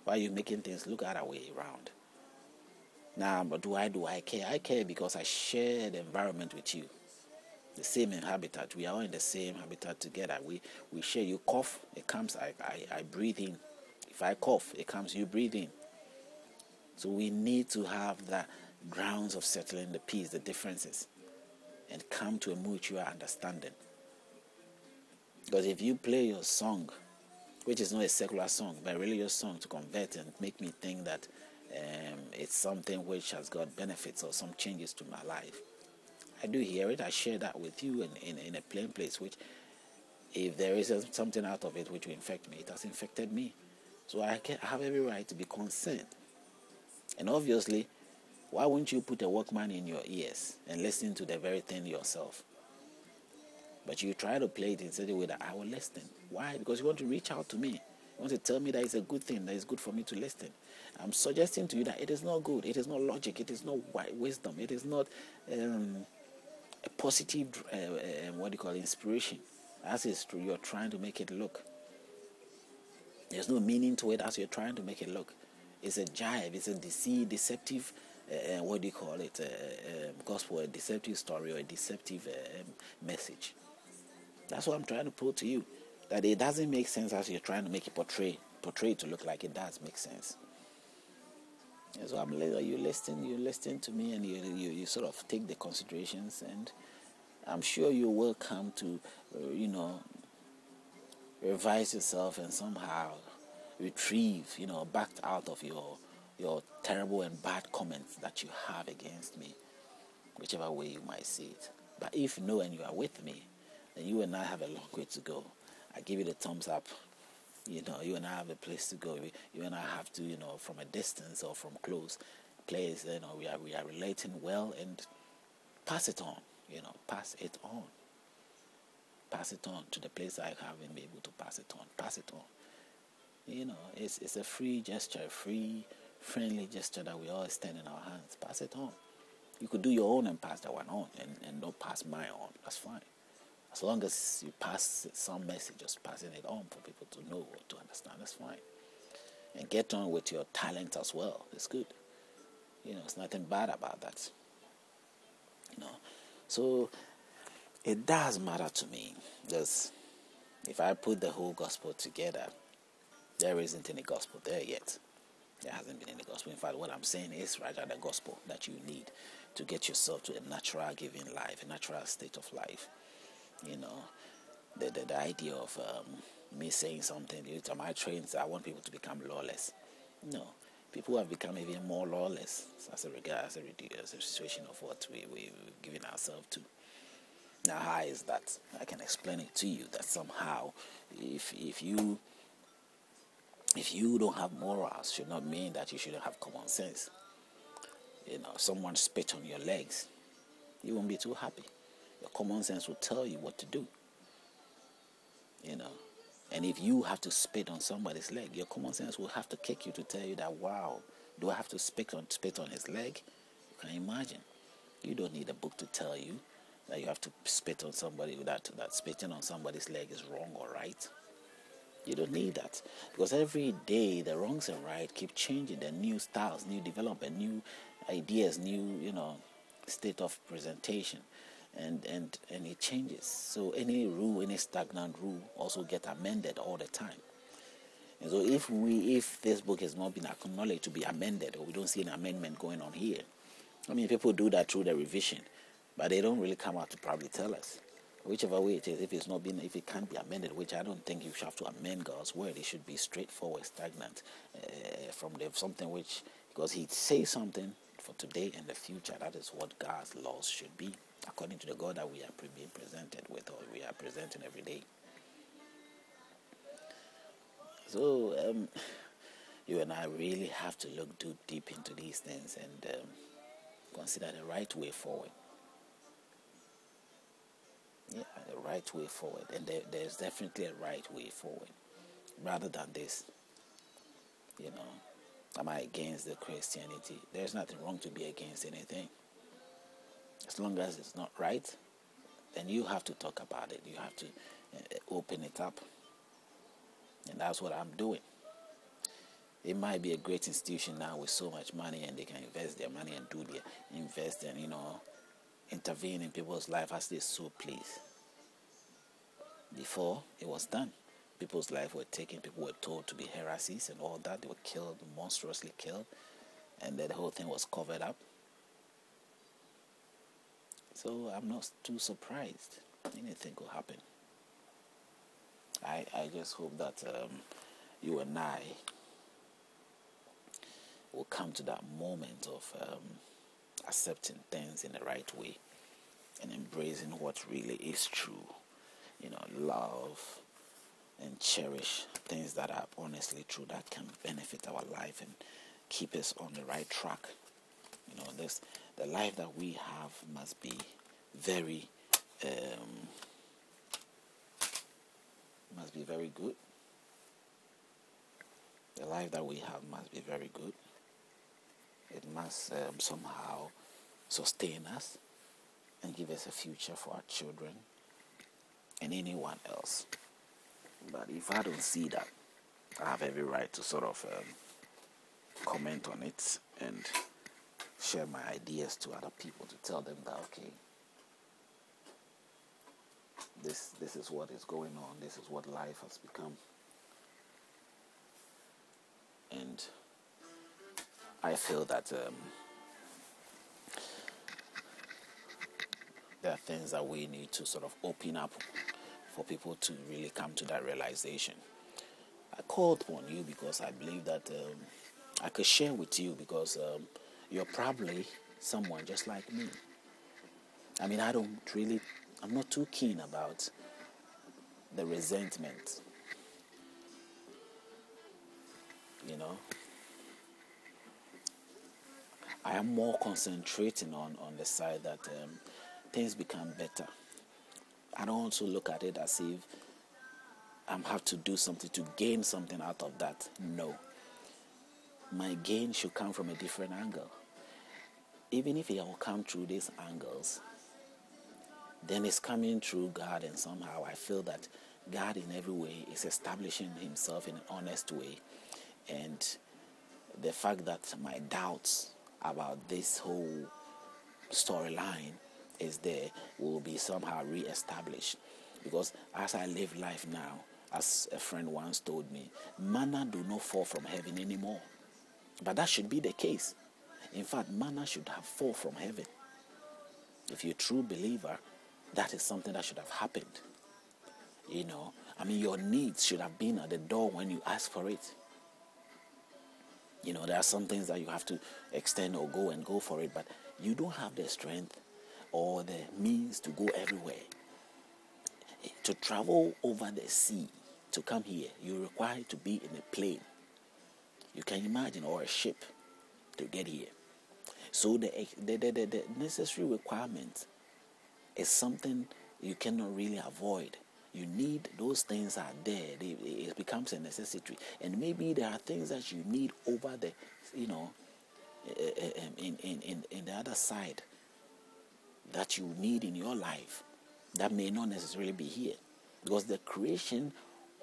Why are you making things look other way around? Now, but do I care? I care because I share the environment with you. The same habitat. We are all in the same habitat together. We share. You cough, it comes, I breathe in. If I cough, it comes, you breathe in. So we need to have the grounds of settling the peace, the differences, and come to a mutual understanding. Because if you play your song, which is not a secular song, but a religious song, to convert and make me think that it's something which has got benefits or some changes to my life, I do hear it. I share that with you in a plain place, which if there is something out of it which will infect me, it has infected me. So I have every right to be concerned. And obviously, why wouldn't you put a Walkman in your ears and listen to the very thing yourself? But you try to play it in such a way that I will listen. Why? Because you want to reach out to me. You want to tell me that it's a good thing, that it's good for me to listen. I'm suggesting to you that it is not good. It is not logic. It is not wisdom. It is not a positive, inspiration. As is true, you're trying to make it look. There's no meaning to it as you're trying to make it look. It's a jive. It's a deceptive, gospel, a deceptive story or a deceptive message. That's what I'm trying to put to you. That it doesn't make sense as you're trying to make it portray it to look like it does make sense. And so you listen to me, and you sort of take the considerations, and I'm sure you will come to, revise yourself and somehow retrieve, backed out of your terrible and bad comments that you have against me, whichever way you might see it. But if no, and you are with me, then you and I have a long way to go. I give you the thumbs up. You and I have a place to go. You and I have to, from a distance or from close place, we are relating well, and pass it on. Pass it on. Pass it on to the place I haven't been able to pass it on. Pass it on. It's a free gesture, a free, friendly gesture that we all extend in our hands. Pass it on. You could do your own and pass that one on, and don't pass mine on. That's fine. As long as you pass some message, just passing it on for people to know or to understand, that's fine. And get on with your talent as well. It's good. It's nothing bad about that. So it does matter to me, because if I put the whole gospel together, there isn't any gospel there yet. There hasn't been any gospel. In fact, what I'm saying is rather the gospel that you need to get yourself to a natural giving life, a natural state of life. The idea of me saying something, am I trained? I want people to become lawless. No, people have become even more lawless as a situation of what we've given ourselves to. Now, how is that? I can explain it to you that somehow, if you don't have morals, should not mean that you shouldn't have common sense. If someone spit on your legs, you won't be too happy. Your common sense will tell you what to do. And if you have to spit on somebody's leg, your common sense will have to kick you to tell you that, wow, do I have to spit on his leg? You can imagine. You don't need a book to tell you that you have to spit on somebody, that spitting on somebody's leg is wrong or right. You don't need that, because every day the wrongs and right keep changing. There are new styles, new development, new ideas, new state of presentation, and it changes. So any rule, any stagnant rule, also get amended all the time. And so if this book has not been acknowledged to be amended, or we don't see an amendment going on here, people do that through the revision, but they don't really come out to probably tell us. Whichever way it is, if it can't be amended, which I don't think you should have to amend God's word, it should be straightforward, stagnant, something which, because He says something for today and the future. That is what God's laws should be, according to the God that we are being presented with, or we are presenting every day. So you and I really have to look deep into these things and consider the right way forward. Yeah, the right way forward. And there's definitely a right way forward, rather than this. Am I against the Christianity? There's nothing wrong to be against anything. As long as it's not right, then you have to talk about it. You have to open it up. And that's what I'm doing. It might be a great institution now with so much money, and they can invest their money and invest and intervene in people's life as they so please. Before it was done, people's life were taken. People were told to be heresies and all that. They were killed, monstrously killed, and then the whole thing was covered up. So I'm not too surprised. Anything could happen. I just hope that you and I will come to that moment of accepting things in the right way and embracing what really is true. Love and cherish things that are honestly true, that can benefit our life and keep us on the right track. The life that we have must be very good. The life that we have must be very good. It must somehow sustain us and give us a future for our children and anyone else. But if I don't see that, I have every right to sort of comment on it and share my ideas to other people, to tell them that, okay, this is what is going on, this is what life has become. And I feel that there are things that we need to sort of open up for people to really come to that realization. I called on you because I believe that I could share with you, because you're probably someone just like me. I mean, I'm not too keen about the resentment. I am more concentrating on the side that things become better. I don't also look at it as if I have to do something to gain something out of that. No. My gain should come from a different angle. Even if it will come through these angles, then it's coming through God, and somehow I feel that God in every way is establishing himself in an honest way. And the fact that my doubts about this whole storyline is there will be somehow re-established. Because as I live life now, as a friend once told me, manna do not fall from heaven anymore. But that should be the case. In fact, manna should have fall from heaven. If you're a true believer, that is something that should have happened. Your needs should have been at the door when you ask for it. There are some things that you have to extend or go for it, but you don't have the strength or the means to go everywhere. To travel over the sea, to come here, you require to be in a plane. You can imagine, or a ship to get here. So the necessary requirement is something you cannot really avoid. You need those things are there. It becomes a necessity. And maybe there are things that you need over the, in the other side that you need in your life that may not necessarily be here. Because the creation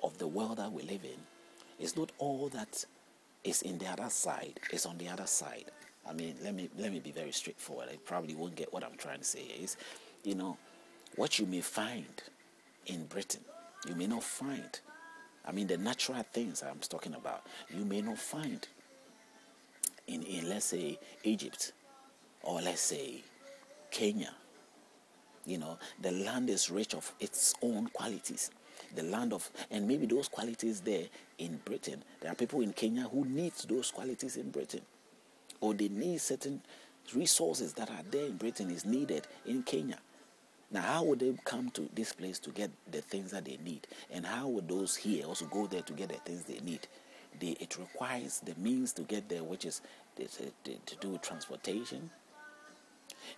of the world that we live in is not all that is in the other side. It's on the other side. Let me be very straightforward. I probably won't get what I'm trying to say is, what you may find in Britain, you may not find. The natural things I'm talking about, you may not find in let's say, Egypt, or let's say, Kenya. The land is rich of its own qualities. And maybe those qualities there in Britain, there are people in Kenya who need those qualities in Britain. Or they need certain resources that are there in Britain is needed in Kenya. Now, how would they come to this place to get the things that they need? And how would those here also go there to get the things they need? It requires the means to get there, which is to do with transportation.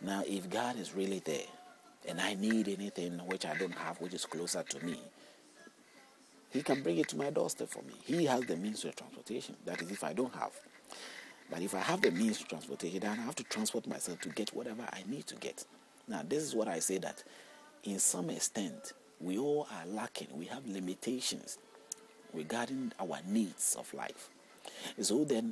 Now, if God is really there, and I need anything which I don't have, which is closer to me, he can bring it to my doorstep for me. He has the means of transportation. That is, if I don't have. But if I have the means of transportation, then I have to transport myself to get whatever I need to get. Now, this is what I say, that in some extent, we all are lacking. We have limitations regarding our needs of life. So then